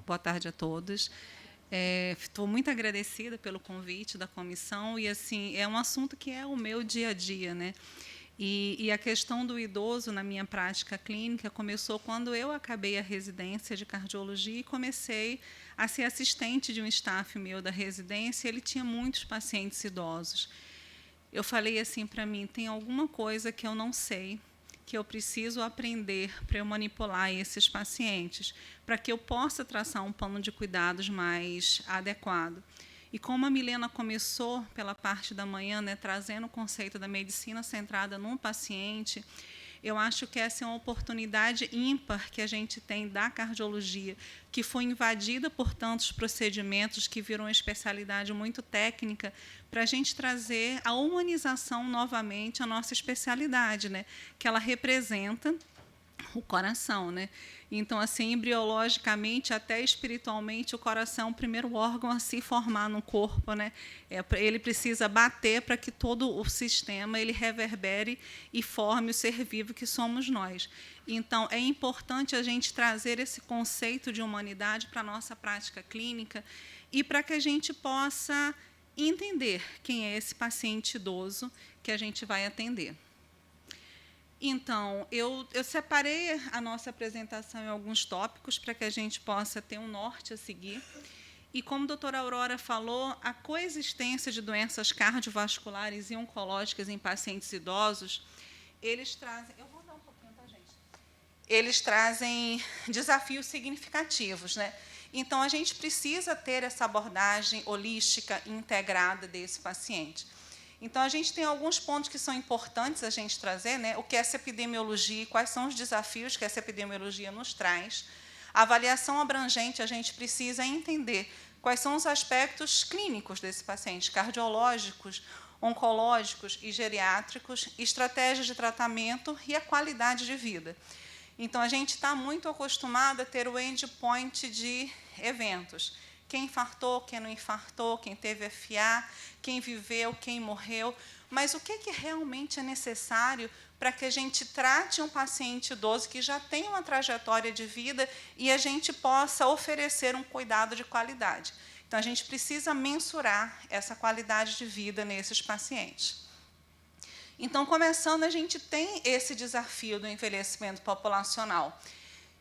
Boa tarde a todos. Estou muito agradecida pelo convite da comissão e assim é um assunto que é o meu dia a dia, né? E a questão do idoso na minha prática clínica começou quando eu acabei a residência de cardiologia e comecei a ser assistente de um staff meu da residência. Ele tinha muitos pacientes idosos. Eu falei assim para mim, tem alguma coisa que eu não sei, que eu preciso aprender para eu manipular esses pacientes, para que eu possa traçar um plano de cuidados mais adequado. E como a Milena começou pela parte da manhã, né, trazendo o conceito da medicina centrada num paciente, eu acho que essa é uma oportunidade ímpar que a gente tem da cardiologia, que foi invadida por tantos procedimentos, que virou uma especialidade muito técnica, para a gente trazer a humanização novamente à nossa especialidade, né? Que ela representa o coração, né? Então, assim, embriologicamente, até espiritualmente, o coração é o primeiro órgão a se formar no corpo, né? Ele precisa bater para que todo o sistema ele reverbere e forme o ser vivo que somos nós. Então, é importante a gente trazer esse conceito de humanidade para a nossa prática clínica e para que a gente possa entender quem é esse paciente idoso que a gente vai atender. Então, eu separei a nossa apresentação em alguns tópicos para que a gente possa ter um norte a seguir. E, como a doutora Aurora falou, a coexistência de doenças cardiovasculares e oncológicas em pacientes idosos, eles trazem... Eu vou dar um pouquinho, tá, gente? Eles trazem desafios significativos, né? Então, a gente precisa ter essa abordagem holística integrada desse paciente. Então, a gente tem alguns pontos que são importantes a gente trazer, né? O que é essa epidemiologia, quais são os desafios que essa epidemiologia nos traz. A avaliação abrangente, a gente precisa entender quais são os aspectos clínicos desse paciente, cardiológicos, oncológicos e geriátricos, estratégias de tratamento e a qualidade de vida. Então, a gente está muito acostumado a ter o endpoint de eventos. Quem infartou, quem não infartou, quem teve FA, quem viveu, quem morreu. Mas o que realmente é necessário para que a gente trate um paciente idoso que já tem uma trajetória de vida e a gente possa oferecer um cuidado de qualidade? Então, a gente precisa mensurar essa qualidade de vida nesses pacientes. Então, começando, a gente tem esse desafio do envelhecimento populacional.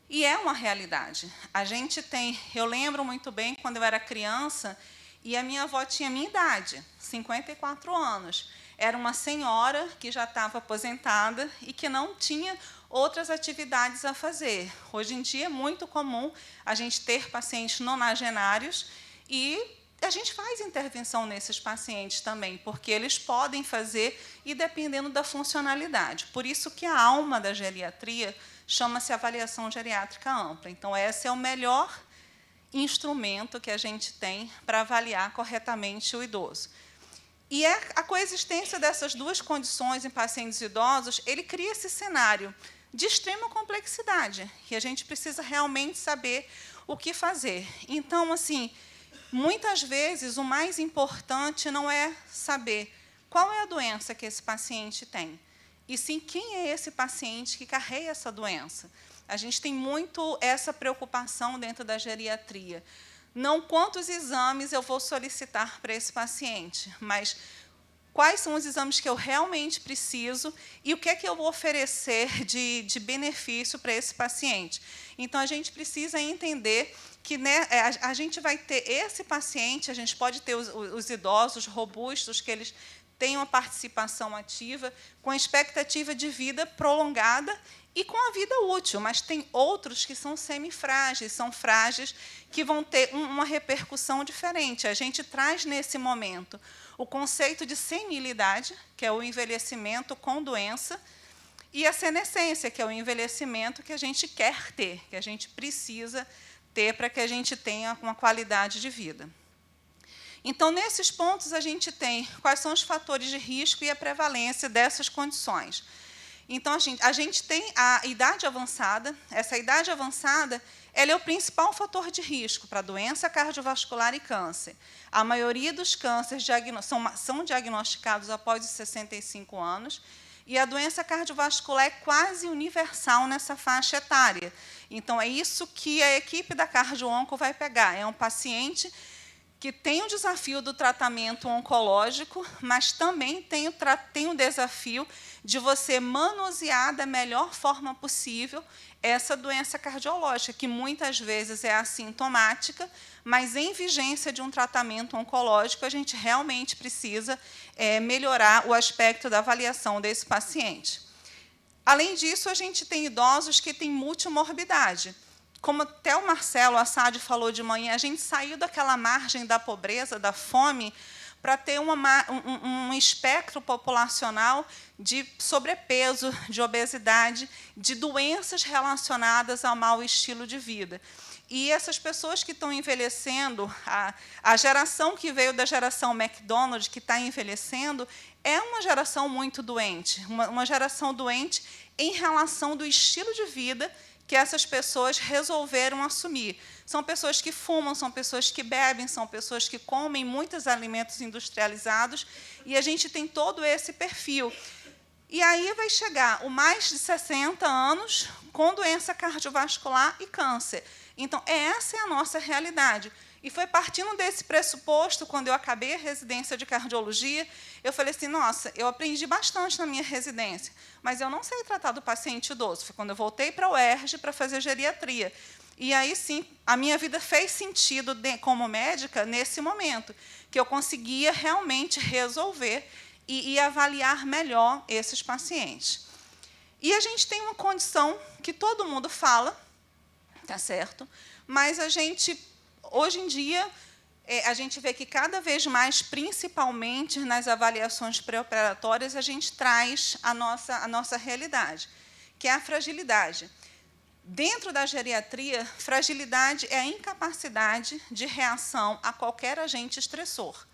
E é uma realidade. A gente tem... Eu lembro muito bem, quando eu era criança, e a minha avó tinha a minha idade, 54 anos. Era uma senhora que já estava aposentada e que não tinha outras atividades a fazer. Hoje em dia é muito comum a gente ter pacientes nonagenários e a gente faz intervenção nesses pacientes também, porque eles podem fazer e dependendo da funcionalidade. Por isso que a alma da geriatria chama-se avaliação geriátrica ampla. Então, esse é o melhor instrumento que a gente tem para avaliar corretamente o idoso. E a coexistência dessas duas condições em pacientes idosos, ele cria esse cenário de extrema complexidade, e a gente precisa realmente saber o que fazer. Então, assim, muitas vezes, o mais importante não é saber qual é a doença que esse paciente tem, e sim quem é esse paciente que carrega essa doença. A gente tem muito essa preocupação dentro da geriatria. Não quantos exames eu vou solicitar para esse paciente, mas quais são os exames que eu realmente preciso e o que é que eu vou oferecer de benefício para esse paciente. Então, a gente precisa entender que, né, a gente vai ter esse paciente, a gente pode ter os idosos robustos, que eles têm uma participação ativa, com expectativa de vida prolongada e com a vida útil, mas tem outros que são semifrágeis, são frágeis, que vão ter uma repercussão diferente. A gente traz, nesse momento, o conceito de senilidade, que é o envelhecimento com doença, e a senescência, que é o envelhecimento que a gente quer ter, que a gente precisa ter para que a gente tenha uma qualidade de vida. Então, nesses pontos, a gente tem quais são os fatores de risco e a prevalência dessas condições. Então, a gente tem a idade avançada. Essa idade avançada ela é o principal fator de risco para doença cardiovascular e câncer. A maioria dos cânceres são diagnosticados após os 65 anos, E a doença cardiovascular é quase universal nessa faixa etária. Então, é isso que a equipe da Cardio-Onco vai pegar. É um paciente que tem o desafio do tratamento oncológico, mas também tem o desafio de você manusear da melhor forma possível essa doença cardiológica, que muitas vezes é assintomática, mas em vigência de um tratamento oncológico, a gente realmente precisa melhorar o aspecto da avaliação desse paciente. Além disso, a gente tem idosos que têm multimorbidade. Como até o Marcelo Assad falou de manhã, a gente saiu daquela margem da pobreza, da fome, para ter um espectro populacional de sobrepeso, de obesidade, de doenças relacionadas ao mau estilo de vida. E essas pessoas que estão envelhecendo, a geração que veio da geração McDonald's, que está envelhecendo, é uma geração muito doente, uma geração doente em relação do estilo de vida que essas pessoas resolveram assumir. São pessoas que fumam, são pessoas que bebem, são pessoas que comem muitos alimentos industrializados, e a gente tem todo esse perfil. E aí vai chegar o mais de 60 anos com doença cardiovascular e câncer. Então, essa é a nossa realidade. E foi partindo desse pressuposto, quando eu acabei a residência de cardiologia, eu falei assim, nossa, eu aprendi bastante na minha residência, mas eu não sei tratar do paciente idoso. Foi quando eu voltei para a UERJ para fazer geriatria. E aí, sim, a minha vida fez sentido como médica nesse momento, que eu conseguia realmente resolver e avaliar melhor esses pacientes. E a gente tem uma condição que todo mundo fala, tá certo? Mas a gente, hoje em dia, a gente vê que cada vez mais, principalmente nas avaliações pré-operatórias, a gente traz a nossa realidade, que é a fragilidade. Dentro da geriatria, fragilidade é a incapacidade de reação a qualquer agente estressor.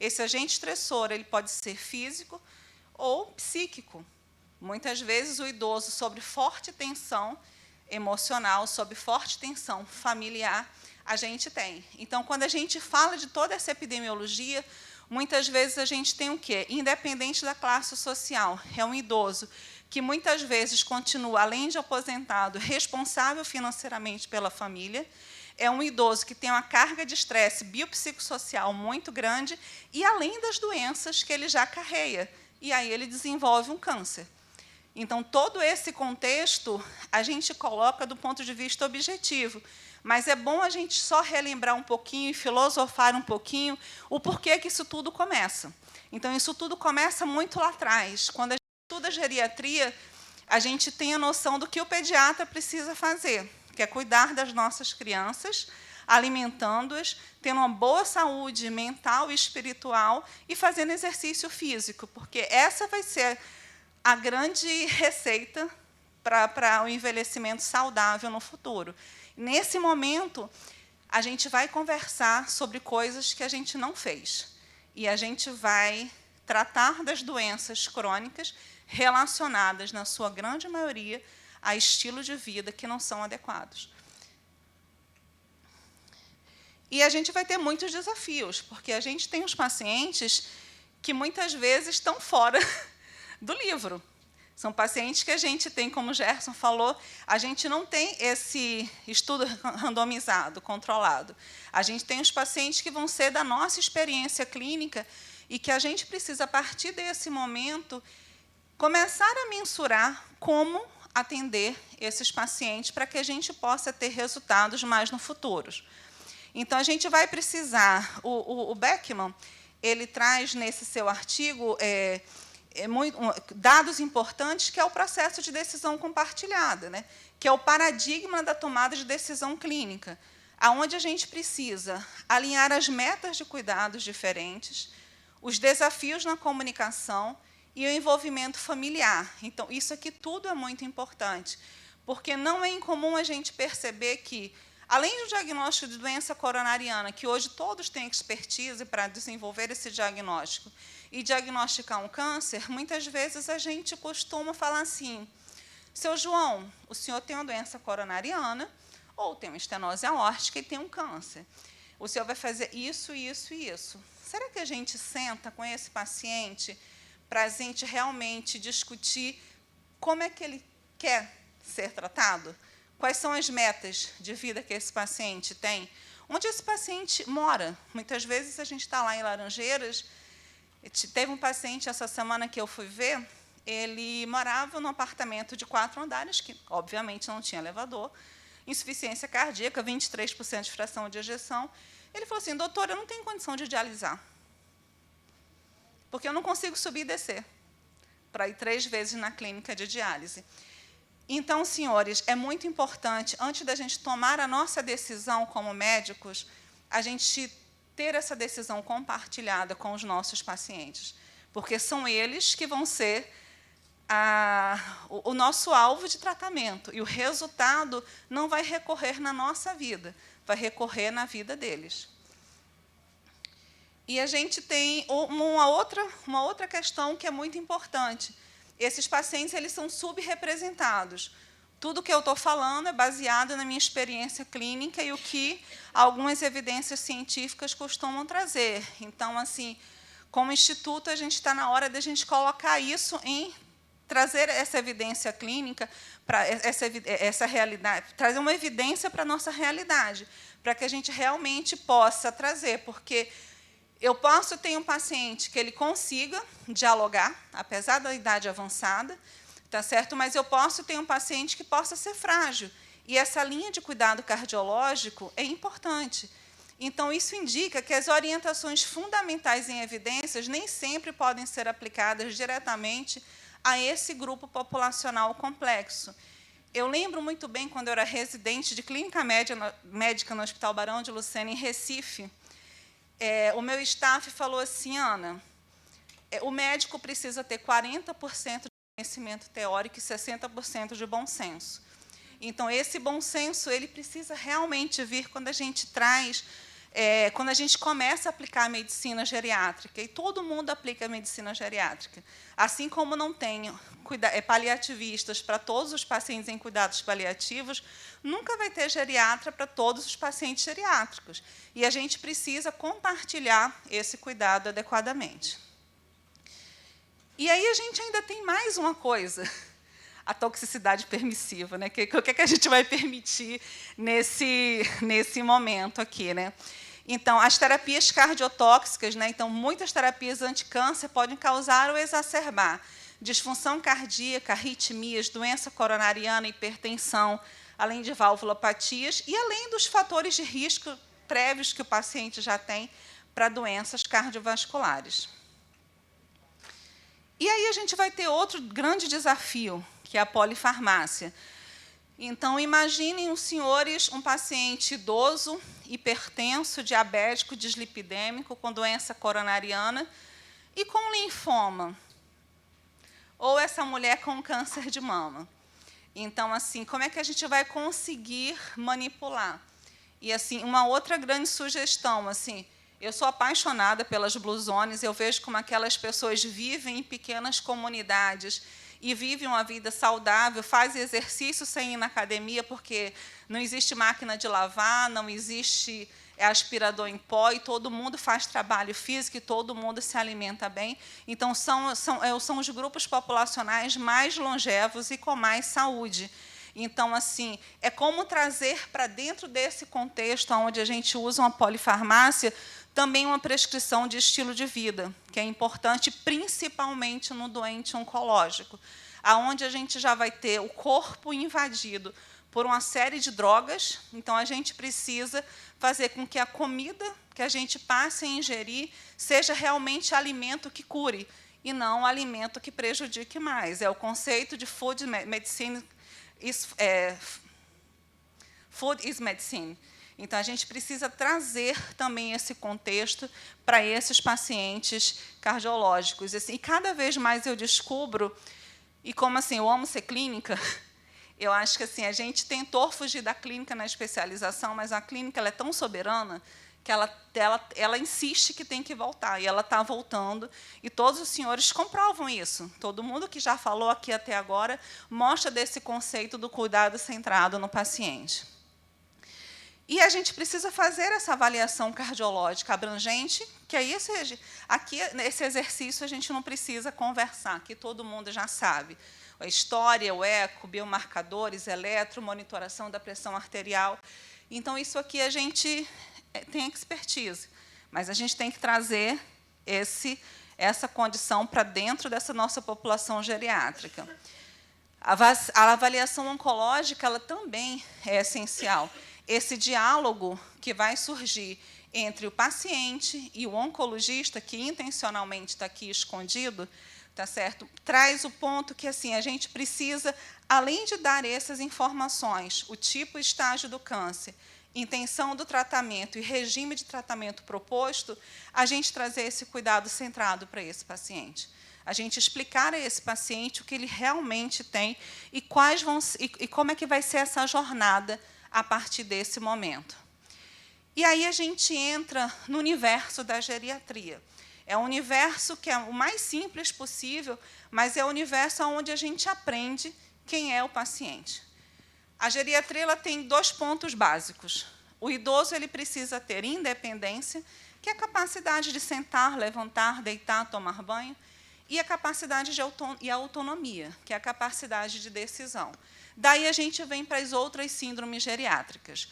Esse agente estressor ele pode ser físico ou psíquico. Muitas vezes, o idoso, sob forte tensão emocional, sob forte tensão familiar, a gente tem. Então, quando a gente fala de toda essa epidemiologia, muitas vezes a gente tem o quê? Independente da classe social, é um idoso que muitas vezes continua, além de aposentado, responsável financeiramente pela família, é um idoso que tem uma carga de estresse biopsicossocial muito grande e além das doenças que ele já carrega, e aí ele desenvolve um câncer. Então, todo esse contexto a gente coloca do ponto de vista objetivo, mas é bom a gente só relembrar um pouquinho e filosofar um pouquinho o porquê que isso tudo começa. Então, isso tudo começa muito lá atrás. Quando a gente estuda geriatria, a gente tem a noção do que o pediatra precisa fazer, que é cuidar das nossas crianças, alimentando-as, tendo uma boa saúde mental e espiritual e fazendo exercício físico, porque essa vai ser a grande receita para o envelhecimento saudável no futuro. Nesse momento, a gente vai conversar sobre coisas que a gente não fez. E a gente vai tratar das doenças crônicas relacionadas, na sua grande maioria, a estilo de vida que não são adequados. E a gente vai ter muitos desafios, porque a gente tem os pacientes que, muitas vezes, estão fora do livro. São pacientes que a gente tem, como o Gerson falou, a gente não tem esse estudo randomizado, controlado. A gente tem os pacientes que vão ser da nossa experiência clínica e que a gente precisa, a partir desse momento, começar a mensurar como atender esses pacientes para que a gente possa ter resultados mais no futuro. Então, a gente vai precisar... O Beckman ele traz, nesse seu artigo, dados importantes, que é o processo de decisão compartilhada, né? Que é o paradigma da tomada de decisão clínica, onde a gente precisa alinhar as metas de cuidados diferentes, os desafios na comunicação e o envolvimento familiar. Então, isso aqui tudo é muito importante, porque não é incomum a gente perceber que, além do diagnóstico de doença coronariana, que hoje todos têm expertise para desenvolver esse diagnóstico, e diagnosticar um câncer, muitas vezes a gente costuma falar assim, seu João, o senhor tem uma doença coronariana, ou tem uma estenose aórtica e tem um câncer. O senhor vai fazer isso, isso e isso. Será que a gente senta com esse paciente para a gente realmente discutir como é que ele quer ser tratado, quais são as metas de vida que esse paciente tem, onde esse paciente mora. Muitas vezes a gente está lá em Laranjeiras. Teve um paciente essa semana que eu fui ver, ele morava num apartamento de 4 andares, que obviamente não tinha elevador, insuficiência cardíaca, 23% de fração de ejeção. Ele falou assim: doutor, eu não tenho condição de dialisar, porque eu não consigo subir e descer para ir 3 vezes na clínica de diálise. Então, senhores, é muito importante, antes da gente tomar a nossa decisão como médicos, a gente ter essa decisão compartilhada com os nossos pacientes, porque são eles que vão ser o nosso alvo de tratamento, e o resultado não vai recorrer na nossa vida, vai recorrer na vida deles. E a gente tem uma outra questão que é muito importante. Esses pacientes, eles são subrepresentados. Tudo que eu estou falando é baseado na minha experiência clínica e o que algumas evidências científicas costumam trazer. Então, assim, como instituto, a gente está na hora de a gente colocar isso em trazer essa evidência clínica, para essa realidade, trazer uma evidência para a nossa realidade, para que a gente realmente possa trazer, porque eu posso ter um paciente que ele consiga dialogar, apesar da idade avançada, tá certo? Mas eu posso ter um paciente que possa ser frágil. E essa linha de cuidado cardiológico é importante. Então, isso indica que as orientações fundamentais em evidências nem sempre podem ser aplicadas diretamente a esse grupo populacional complexo. Eu lembro muito bem, quando eu era residente de clínica médica no Hospital Barão de Lucena, em Recife, o meu staff falou assim: Ana, o médico precisa ter 40% de conhecimento teórico e 60% de bom senso. Então, esse bom senso ele precisa realmente vir quando a gente traz, quando a gente começa a aplicar a medicina geriátrica, e todo mundo aplica a medicina geriátrica. Assim como não tem paliativistas para todos os pacientes em cuidados paliativos, nunca vai ter geriatra para todos os pacientes geriátricos. E a gente precisa compartilhar esse cuidado adequadamente. E aí a gente ainda tem mais uma coisa, a toxicidade permissiva, né? O que é que a gente vai permitir nesse momento aqui, né? Então, as terapias cardiotóxicas, né? Então, muitas terapias anticâncer podem causar ou exacerbar disfunção cardíaca, arritmias, doença coronariana, hipertensão, além de valvulopatias e além dos fatores de risco prévios que o paciente já tem para doenças cardiovasculares. E aí a gente vai ter outro grande desafio, que é a polifarmácia. Então, imaginem os senhores um paciente idoso, hipertenso, diabético, dislipidêmico, com doença coronariana e com linfoma. Ou essa mulher com câncer de mama. Então, assim, como é que a gente vai conseguir manipular? E, assim, uma outra grande sugestão, assim, eu sou apaixonada pelas Blue Zones, eu vejo como aquelas pessoas vivem em pequenas comunidades e vivem uma vida saudável, fazem exercício sem ir na academia, porque não existe máquina de lavar, não existe aspirador em pó, e todo mundo faz trabalho físico e todo mundo se alimenta bem. Então, são os grupos populacionais mais longevos e com mais saúde. Então, assim, é como trazer para dentro desse contexto onde a gente usa uma polifarmácia também uma prescrição de estilo de vida, que é importante principalmente no doente oncológico, aonde a gente já vai ter o corpo invadido por uma série de drogas. Então, a gente precisa fazer com que a comida que a gente passe a ingerir seja realmente alimento que cure, e não alimento que prejudique mais. É o conceito de food medicine, food is medicine. Então, a gente precisa trazer também esse contexto para esses pacientes cardiológicos. E cada vez mais eu descubro, e como assim, eu amo ser clínica, eu acho que assim, a gente tentou fugir da clínica na especialização, mas a clínica ela é tão soberana que ela insiste que tem que voltar, e ela está voltando, e todos os senhores comprovam isso. Todo mundo que já falou aqui até agora mostra desse conceito do cuidado centrado no paciente. E a gente precisa fazer essa avaliação cardiológica abrangente, que aí aqui, nesse exercício, a gente não precisa conversar, que todo mundo já sabe. A história, o eco, biomarcadores, eletro, monitoração da pressão arterial. Então, isso aqui a gente tem expertise, mas a gente tem que trazer essa condição para dentro dessa nossa população geriátrica. A avaliação oncológica ela também é essencial. Esse diálogo que vai surgir entre o paciente e o oncologista, que intencionalmente está aqui escondido, tá certo? Traz o ponto que assim a gente precisa, além de dar essas informações, o tipo e estágio do câncer, intenção do tratamento e regime de tratamento proposto, a gente trazer esse cuidado centrado para esse paciente. A gente explicar a esse paciente o que ele realmente tem e como é que vai ser essa jornada a partir desse momento. E aí a gente entra no universo da geriatria. É um universo que é o mais simples possível, mas é o universo onde a gente aprende quem é o paciente. A geriatria ela tem 2 pontos básicos. O idoso ele precisa ter independência, que é a capacidade de sentar, levantar, deitar, tomar banho, e a capacidade e a autonomia, que é a capacidade de decisão. Daí a gente vem para as outras síndromes geriátricas.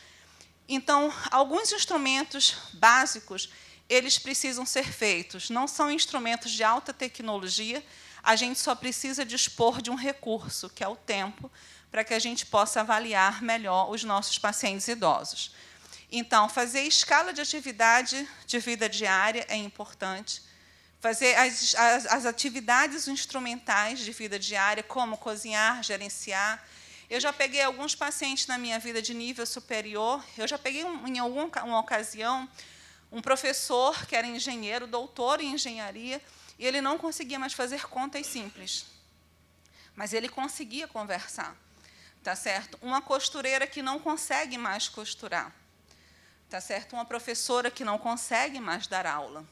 Então, alguns instrumentos básicos, eles precisam ser feitos. Não são instrumentos de alta tecnologia, a gente só precisa dispor de um recurso, que é o tempo, para que a gente possa avaliar melhor os nossos pacientes idosos. Então, fazer escala de atividade de vida diária é importante. Fazer as atividades instrumentais de vida diária, como cozinhar, gerenciar. Eu já peguei alguns pacientes na minha vida de nível superior. Eu já peguei, em alguma ocasião, um professor que era engenheiro, doutor em engenharia, e ele não conseguia mais fazer contas simples. Mas ele conseguia conversar. Tá certo? Uma costureira que não consegue mais costurar. Tá certo? Uma professora que não consegue mais dar aula.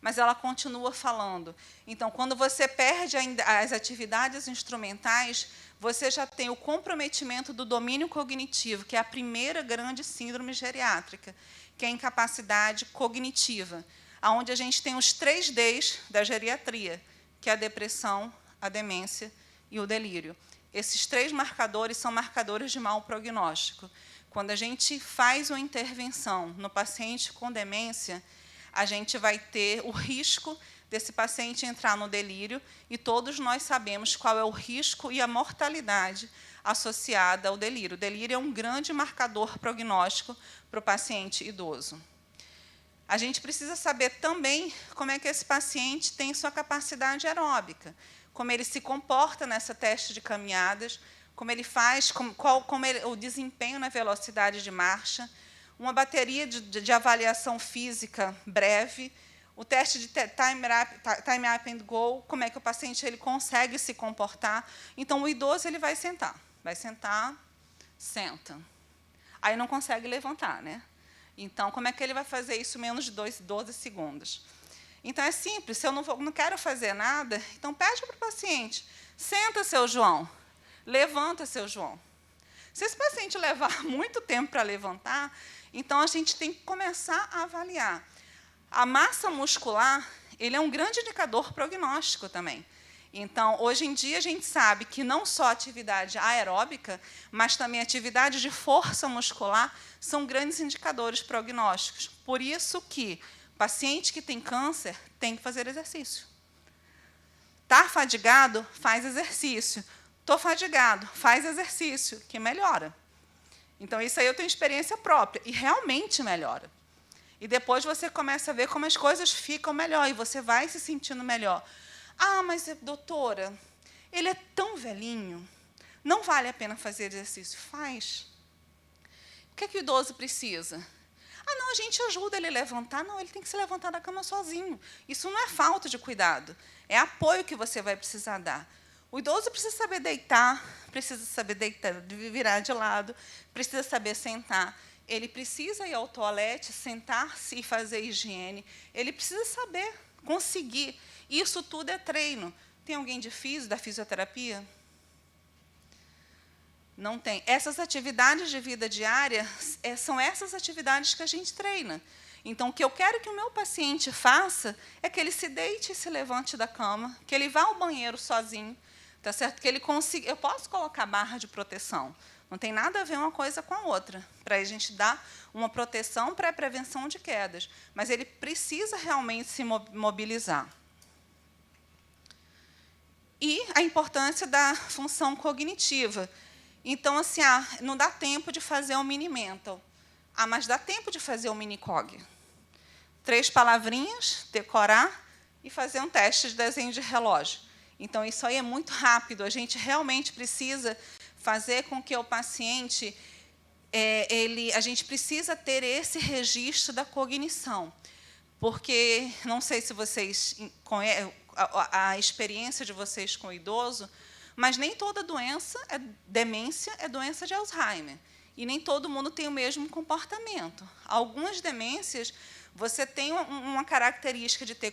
Mas ela continua falando. Então, quando você perde as atividades instrumentais, você já tem o comprometimento do domínio cognitivo, que é a primeira grande síndrome geriátrica, que é a incapacidade cognitiva, onde a gente tem os 3 Ds da geriatria, que é a depressão, a demência e o delírio. Esses 3 marcadores são marcadores de mau prognóstico. Quando a gente faz uma intervenção no paciente com demência, a gente vai ter o risco desse paciente entrar no delírio, e todos nós sabemos qual é o risco e a mortalidade associada ao delírio. O delírio é um grande marcador prognóstico para o paciente idoso. A gente precisa saber também como é que esse paciente tem sua capacidade aeróbica, como ele se comporta nessa teste de caminhadas, como ele faz, o desempenho na velocidade de marcha, uma bateria de avaliação física breve, o teste de time up and go, como é que o paciente ele consegue se comportar. Então, o idoso ele vai sentar, senta. Aí não consegue levantar, né? Então, como é que ele vai fazer isso em menos de 12 segundos? Então, é simples, se eu não quero fazer nada, então pede para o paciente, senta, seu João, levanta, seu João. Se esse paciente levar muito tempo para levantar, então a gente tem que começar a avaliar. A massa muscular ele é um grande indicador prognóstico também. Então, hoje em dia, a gente sabe que não só a atividade aeróbica, mas também a atividade de força muscular são grandes indicadores prognósticos. Por isso que o paciente que tem câncer tem que fazer exercício. Está fadigado? Faz exercício. Estou fadigado? Faz exercício, que melhora. Então, isso aí eu tenho experiência própria, e realmente melhora. E depois você começa a ver como as coisas ficam melhor, e você vai se sentindo melhor. Ah, mas, doutora, ele é tão velhinho, não vale a pena fazer exercício. Faz. O que é que o idoso precisa? Ah, não, a gente ajuda ele a levantar. Não, ele tem que se levantar da cama sozinho. Isso não é falta de cuidado, é apoio que você vai precisar dar. O idoso precisa saber deitar, virar de lado, precisa saber sentar. Ele precisa ir ao toalete, sentar-se e fazer higiene. Ele precisa saber, conseguir. Isso tudo é treino. Tem alguém de da fisioterapia? Não tem. Essas atividades de vida diária são essas atividades que a gente treina. Então, o que eu quero que o meu paciente faça é que ele se deite e se levante da cama, que ele vá ao banheiro sozinho, tá certo? Que ele consiga. Eu posso colocar barra de proteção. Não tem nada a ver uma coisa com a outra, para a gente dar uma proteção para a prevenção de quedas. Mas ele precisa realmente se mobilizar. E a importância da função cognitiva. Então, assim, não dá tempo de fazer um mini mental. Mas dá tempo de fazer um mini cog. 3 palavrinhas, decorar e fazer um teste de desenho de relógio. Então, isso aí é muito rápido. A gente realmente precisa fazer com que o paciente, a gente precisa ter esse registro da cognição. Porque, não sei se vocês conhecem a experiência de vocês com o idoso, mas nem toda demência é doença de Alzheimer. E nem todo mundo tem o mesmo comportamento. Algumas demências, você tem uma característica de ter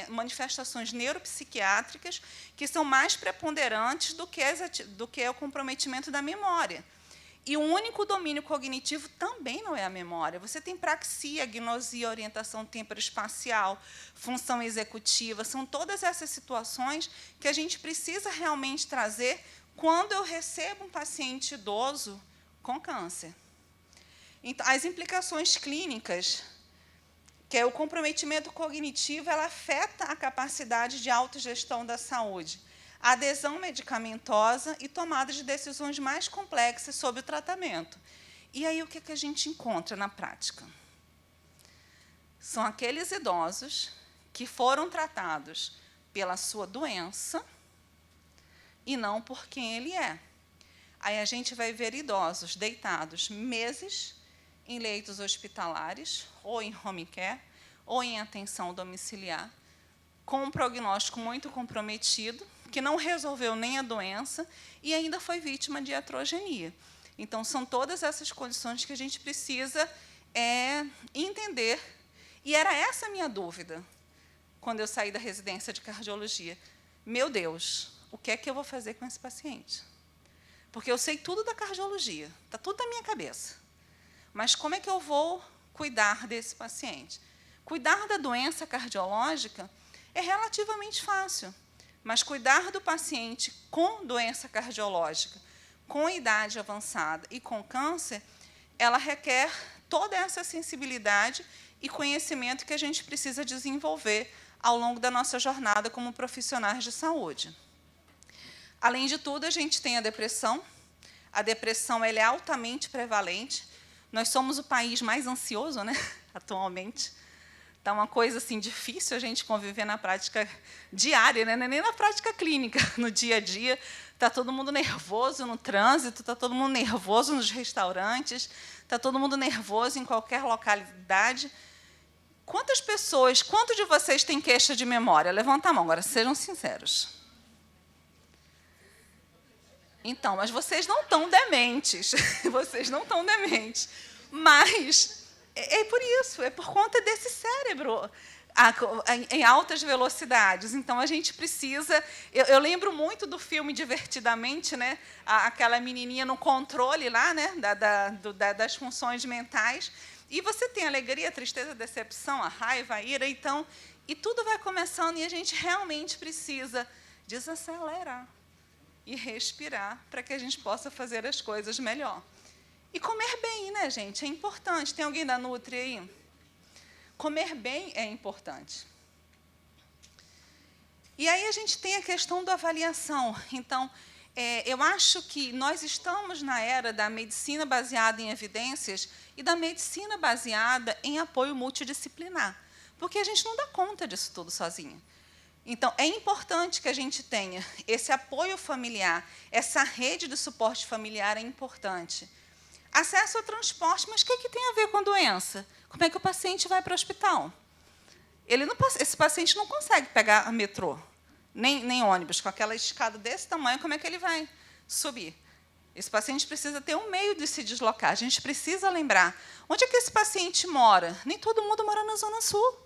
manifestações neuropsiquiátricas que são mais preponderantes do que o comprometimento da memória. E o único domínio cognitivo também não é a memória. Você tem praxia, agnosia, orientação temporoespacial, função executiva. São todas essas situações que a gente precisa realmente trazer quando eu recebo um paciente idoso com câncer. Então, as implicações clínicas, que é o comprometimento cognitivo, ela afeta a capacidade de autogestão da saúde, a adesão medicamentosa e tomada de decisões mais complexas sobre o tratamento. E aí, o que a gente encontra na prática? São aqueles idosos que foram tratados pela sua doença e não por quem ele é. Aí a gente vai ver idosos deitados meses em leitos hospitalares, ou em home care, ou em atenção domiciliar, com um prognóstico muito comprometido, que não resolveu nem a doença e ainda foi vítima de iatrogenia. Então, são todas essas condições que a gente precisa entender. E era essa a minha dúvida, quando eu saí da residência de cardiologia. Meu Deus, o que é que eu vou fazer com esse paciente? Porque eu sei tudo da cardiologia, está tudo na minha cabeça. Mas como é que eu vou cuidar desse paciente? Cuidar da doença cardiológica é relativamente fácil, mas cuidar do paciente com doença cardiológica, com idade avançada e com câncer, ela requer toda essa sensibilidade e conhecimento que a gente precisa desenvolver ao longo da nossa jornada como profissionais de saúde. Além de tudo, a gente tem a depressão. A depressão ela é altamente prevalente. Nós somos o país mais ansioso, né, atualmente. Está uma coisa assim, difícil a gente conviver na prática diária, né? Nem na prática clínica, no dia a dia. Está todo mundo nervoso no trânsito, está todo mundo nervoso nos restaurantes, está todo mundo nervoso em qualquer localidade. Quantos de vocês têm queixa de memória? Levanta a mão, agora sejam sinceros. Então, mas vocês não estão dementes. Vocês não estão dementes. Mas é por isso, é por conta desse cérebro em altas velocidades. Então, a gente precisa... Eu lembro muito do filme Divertidamente, né? Aquela menininha no controle lá, né? Das funções mentais. E você tem a alegria, a tristeza, a decepção, a raiva, a ira. Então, e tudo vai começando e a gente realmente precisa desacelerar e respirar para que a gente possa fazer as coisas melhor. E comer bem, né, gente? É importante. Tem alguém da Nutri aí? Comer bem é importante. E aí a gente tem a questão da avaliação. Então, eu acho que nós estamos na era da medicina baseada em evidências e da medicina baseada em apoio multidisciplinar, porque a gente não dá conta disso tudo sozinho. Então, é importante que a gente tenha esse apoio familiar, essa rede de suporte familiar é importante. Acesso ao transporte, mas o que tem a ver com doença? Como é que o paciente vai para o hospital? Esse paciente não consegue pegar metrô, nem ônibus, com aquela escada desse tamanho, como é que ele vai subir? Esse paciente precisa ter um meio de se deslocar. A gente precisa lembrar, onde é que esse paciente mora? Nem todo mundo mora na Zona Sul.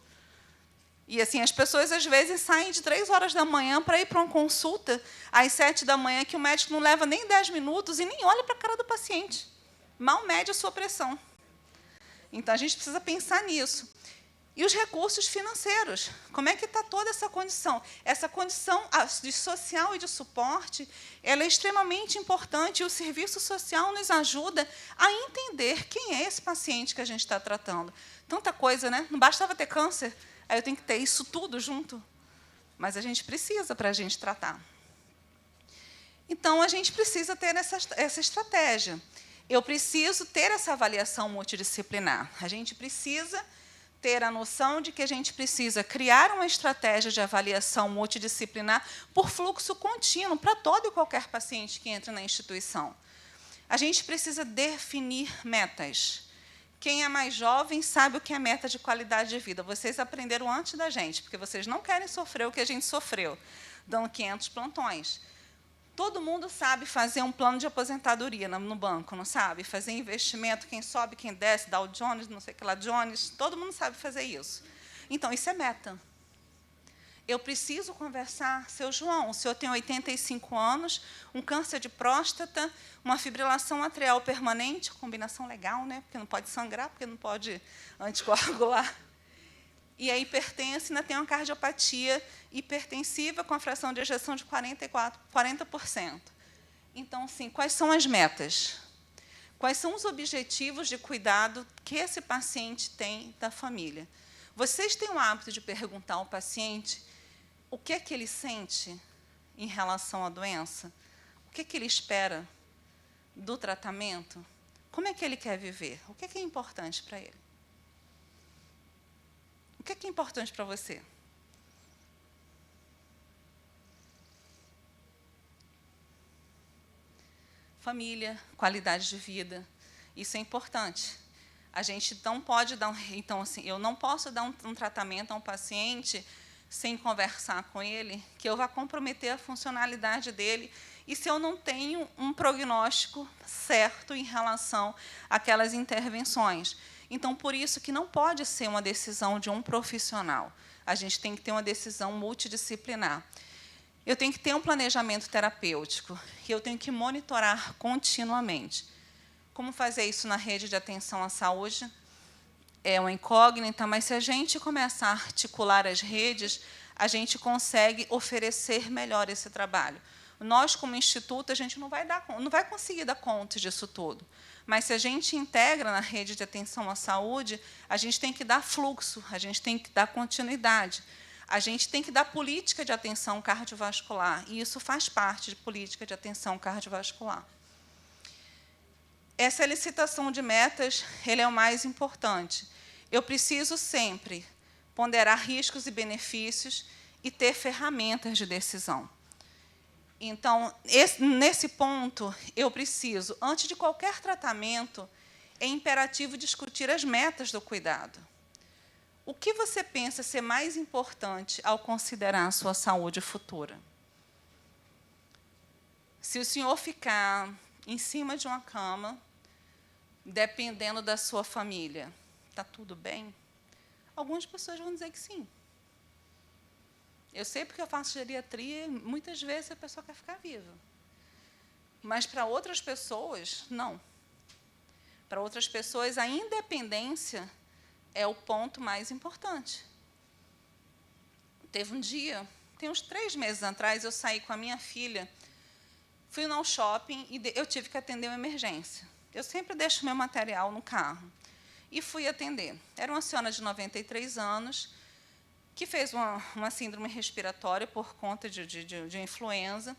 E assim, as pessoas, às vezes, saem de 3 horas da manhã para ir para uma consulta às 7 da manhã, que o médico não leva nem 10 minutos e nem olha para a cara do paciente. Mal mede a sua pressão. Então, a gente precisa pensar nisso. E os recursos financeiros. Como é que está toda essa condição? Essa condição de social e de suporte, ela é extremamente importante, e o serviço social nos ajuda a entender quem é esse paciente que a gente está tratando. Tanta coisa, né? Não bastava ter câncer, aí eu tenho que ter isso tudo junto. Mas a gente precisa para a gente tratar. Então, a gente precisa ter essa estratégia. Eu preciso ter essa avaliação multidisciplinar. A gente precisa ter a noção de que a gente precisa criar uma estratégia de avaliação multidisciplinar por fluxo contínuo para todo e qualquer paciente que entra na instituição. A gente precisa definir metas. Quem é mais jovem sabe o que é meta de qualidade de vida. Vocês aprenderam antes da gente, porque vocês não querem sofrer o que a gente sofreu, dando 500 plantões. Todo mundo sabe fazer um plano de aposentadoria no banco, não sabe? Fazer investimento, quem sobe, quem desce, Dow Jones, não sei o que lá, Jones, todo mundo sabe fazer isso. Então, isso é meta. Eu preciso conversar, seu João, o senhor tem 85 anos, um câncer de próstata, uma fibrilação atrial permanente, combinação legal, né? Porque não pode sangrar, porque não pode anticoagular. E a hipertensa ainda tem uma cardiopatia hipertensiva com a fração de ejeção de 40%. Então, assim, quais são as metas? Quais são os objetivos de cuidado que esse paciente tem da família? Vocês têm o hábito de perguntar ao paciente o que é que ele sente em relação à doença? O que é que ele espera do tratamento? Como é que ele quer viver? O que é importante para ele? O que é importante para você? Família, qualidade de vida. Isso é importante. A gente não pode dar então, assim, eu não posso dar um tratamento a um paciente sem conversar com ele, que eu vá comprometer a funcionalidade dele, e se eu não tenho um prognóstico certo em relação àquelas intervenções. Então, por isso que não pode ser uma decisão de um profissional. A gente tem que ter uma decisão multidisciplinar. Eu tenho que ter um planejamento terapêutico, e eu tenho que monitorar continuamente. Como fazer isso na rede de atenção à saúde? É uma incógnita, mas se a gente começar a articular as redes, a gente consegue oferecer melhor esse trabalho. Nós, como instituto, a gente não vai conseguir dar conta disso tudo. Mas, se a gente integra na rede de atenção à saúde, a gente tem que dar fluxo, a gente tem que dar continuidade, a gente tem que dar política de atenção cardiovascular, e isso faz parte de política de atenção cardiovascular. Essa licitação de metas, ele é o mais importante. Eu preciso sempre ponderar riscos e benefícios e ter ferramentas de decisão. Então, nesse ponto, eu preciso, antes de qualquer tratamento, é imperativo discutir as metas do cuidado. O que você pensa ser mais importante ao considerar a sua saúde futura? Se o senhor ficar em cima de uma cama, dependendo da sua família, está tudo bem? Algumas pessoas vão dizer que sim. Eu sei porque eu faço geriatria e muitas vezes a pessoa quer ficar viva. Mas, para outras pessoas, não. Para outras pessoas, a independência é o ponto mais importante. Teve um dia, tem uns 3 meses atrás, eu saí com a minha filha, fui no shopping e eu tive que atender uma emergência. Eu sempre deixo meu material no carro. E fui atender. Era uma senhora de 93 anos, que fez uma síndrome respiratória por conta de influenza.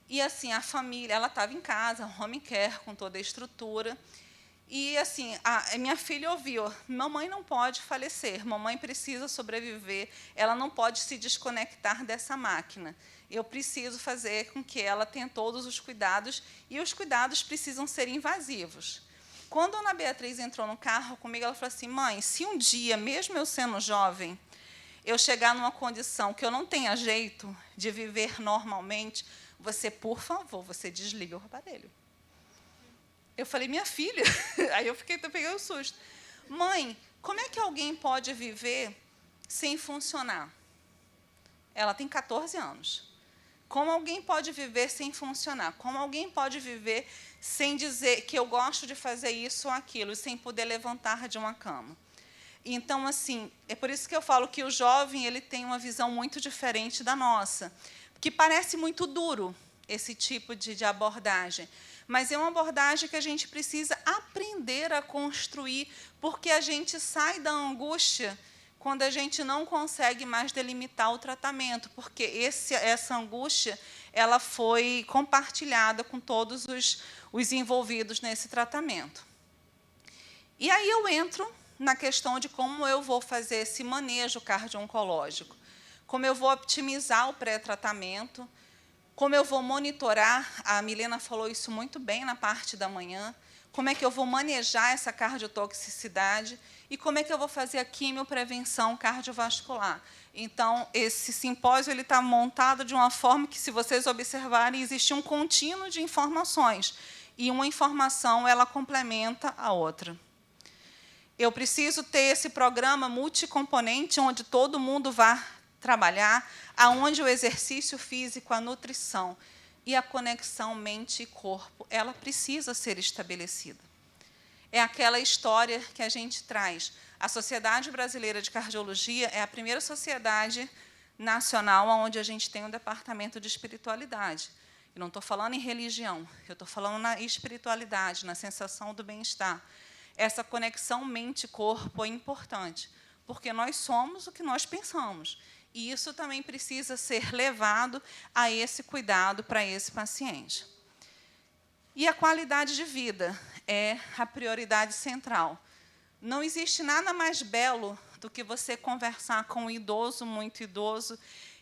E, assim, a família, ela estava em casa, home care, com toda a estrutura. E, assim, a minha filha ouviu: mamãe não pode falecer, mamãe precisa sobreviver, ela não pode se desconectar dessa máquina. Eu preciso fazer com que ela tenha todos os cuidados, e os cuidados precisam ser invasivos. Quando a Ana Beatriz entrou no carro comigo, ela falou assim: mãe, se um dia, mesmo eu sendo jovem, eu chegar numa condição que eu não tenha jeito de viver normalmente, você, por favor, você desliga o aparelho. Eu falei: minha filha, aí eu peguei um susto. Mãe, como é que alguém pode viver sem funcionar? Ela tem 14 anos. Como alguém pode viver sem funcionar? Como alguém pode viver sem dizer que eu gosto de fazer isso ou aquilo, sem poder levantar de uma cama? Então, assim, é por isso que eu falo que o jovem ele tem uma visão muito diferente da nossa, que parece muito duro esse tipo de abordagem, mas é uma abordagem que a gente precisa aprender a construir, porque a gente sai da angústia quando a gente não consegue mais delimitar o tratamento, porque essa angústia ela foi compartilhada com todos os envolvidos nesse tratamento. E aí eu entro na questão de como eu vou fazer esse manejo cardio-oncológico, como eu vou otimizar o pré-tratamento, como eu vou monitorar, a Milena falou isso muito bem na parte da manhã, como é que eu vou manejar essa cardiotoxicidade e como é que eu vou fazer a quimioprevenção cardiovascular. Então, esse simpósio está montado de uma forma que, se vocês observarem, existe um contínuo de informações, e uma informação ela complementa a outra. Eu preciso ter esse programa multicomponente, onde todo mundo vai trabalhar, aonde o exercício físico, a nutrição e a conexão mente e corpo, ela precisa ser estabelecida. É aquela história que a gente traz. A Sociedade Brasileira de Cardiologia é a primeira sociedade nacional onde a gente tem um departamento de espiritualidade. Eu não estou falando em religião, eu estou falando na espiritualidade, na sensação do bem-estar. Essa conexão mente-corpo é importante, porque nós somos o que nós pensamos. E isso também precisa ser levado a esse cuidado para esse paciente. E a qualidade de vida é a prioridade central. Não existe nada mais belo do que você conversar com um idoso, muito idoso,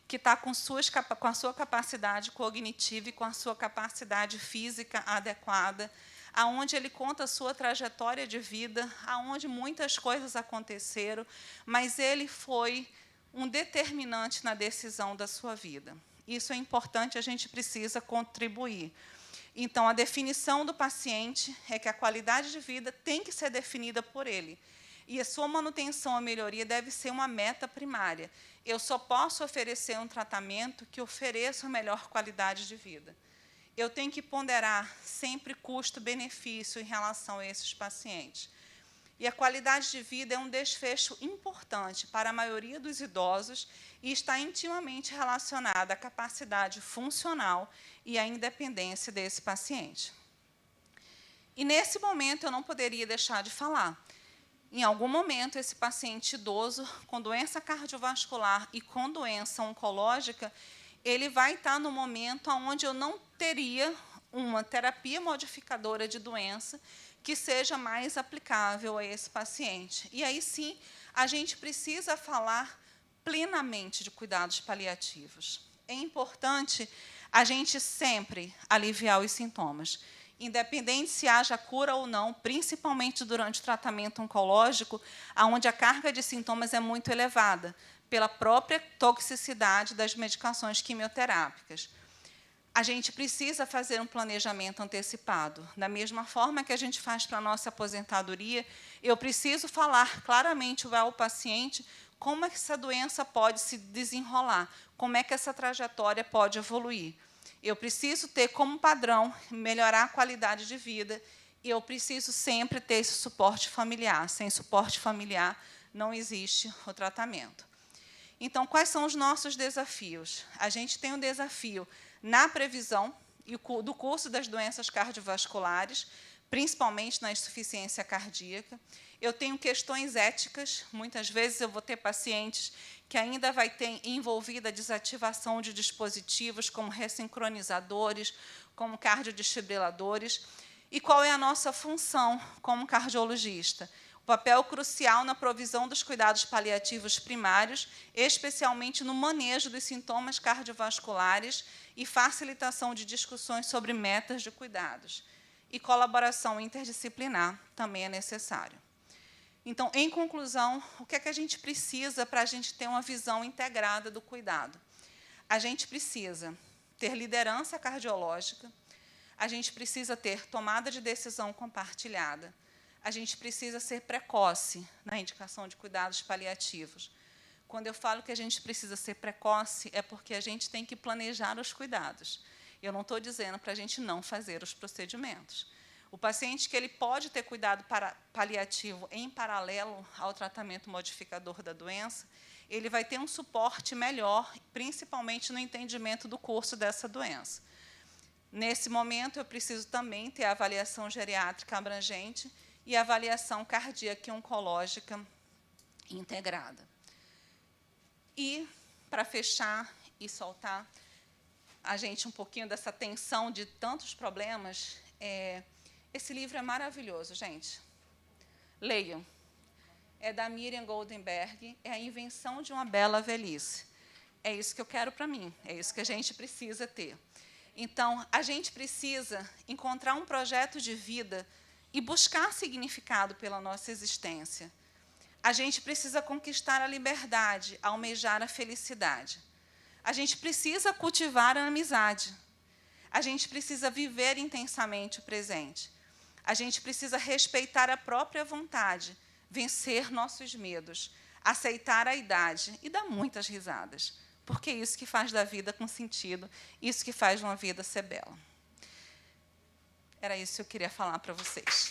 que está com a sua capacidade cognitiva e com a sua capacidade física adequada, aonde ele conta a sua trajetória de vida, aonde muitas coisas aconteceram, mas ele foi um determinante na decisão da sua vida. Isso é importante, a gente precisa contribuir. Então, a definição do paciente é que a qualidade de vida tem que ser definida por ele. E a sua manutenção ou melhoria deve ser uma meta primária. Eu só posso oferecer um tratamento que ofereça a melhor qualidade de vida. Eu tenho que ponderar sempre custo-benefício em relação a esses pacientes. E a qualidade de vida é um desfecho importante para a maioria dos idosos e está intimamente relacionada à capacidade funcional e à independência desse paciente. E, nesse momento, eu não poderia deixar de falar. Em algum momento, esse paciente idoso, com doença cardiovascular e com doença oncológica, ele vai estar no momento onde eu não teria uma terapia modificadora de doença que seja mais aplicável a esse paciente. E aí, sim, a gente precisa falar plenamente de cuidados paliativos. É importante a gente sempre aliviar os sintomas, independente se haja cura ou não, principalmente durante o tratamento oncológico, onde a carga de sintomas é muito elevada, pela própria toxicidade das medicações quimioterápicas. A gente precisa fazer um planejamento antecipado. Da mesma forma que a gente faz para a nossa aposentadoria, eu preciso falar claramente ao paciente como é que essa doença pode se desenrolar, como é que essa trajetória pode evoluir. Eu preciso ter como padrão melhorar a qualidade de vida e eu preciso sempre ter esse suporte familiar. Sem suporte familiar, não existe o tratamento. Então, quais são os nossos desafios? A gente tem um desafio na previsão do curso das doenças cardiovasculares, principalmente na insuficiência cardíaca. Eu tenho questões éticas. Muitas vezes eu vou ter pacientes que ainda vai ter envolvida a desativação de dispositivos como ressincronizadores, como cardiodesfibriladores. E qual é a nossa função como cardiologista? O papel crucial na provisão dos cuidados paliativos primários, especialmente no manejo dos sintomas cardiovasculares e facilitação de discussões sobre metas de cuidados. E colaboração interdisciplinar também é necessário. Então, em conclusão, o que é que a gente precisa para a gente ter uma visão integrada do cuidado? A gente precisa ter liderança cardiológica, a gente precisa ter tomada de decisão compartilhada, a gente precisa ser precoce na indicação de cuidados paliativos. Quando eu falo que a gente precisa ser precoce, é porque a gente tem que planejar os cuidados. Eu não estou dizendo para a gente não fazer os procedimentos. O paciente que ele pode ter cuidado paliativo em paralelo ao tratamento modificador da doença, ele vai ter um suporte melhor, principalmente no entendimento do curso dessa doença. Nesse momento, eu preciso também ter a avaliação geriátrica abrangente e a avaliação cardíaca e oncológica integrada. E, para fechar e soltar a gente um pouquinho dessa tensão de tantos problemas, esse livro é maravilhoso, gente. Leiam. É da Miriam Goldenberg, é A Invenção de uma Bela Velhice. É isso que eu quero para mim, é isso que a gente precisa ter. Então, a gente precisa encontrar um projeto de vida e buscar significado pela nossa existência. A gente precisa conquistar a liberdade, almejar a felicidade. A gente precisa cultivar a amizade. A gente precisa viver intensamente o presente. A gente precisa respeitar a própria vontade, vencer nossos medos, aceitar a idade e dar muitas risadas, porque é isso que faz da vida com sentido, isso que faz uma vida ser bela. Era isso que eu queria falar para vocês.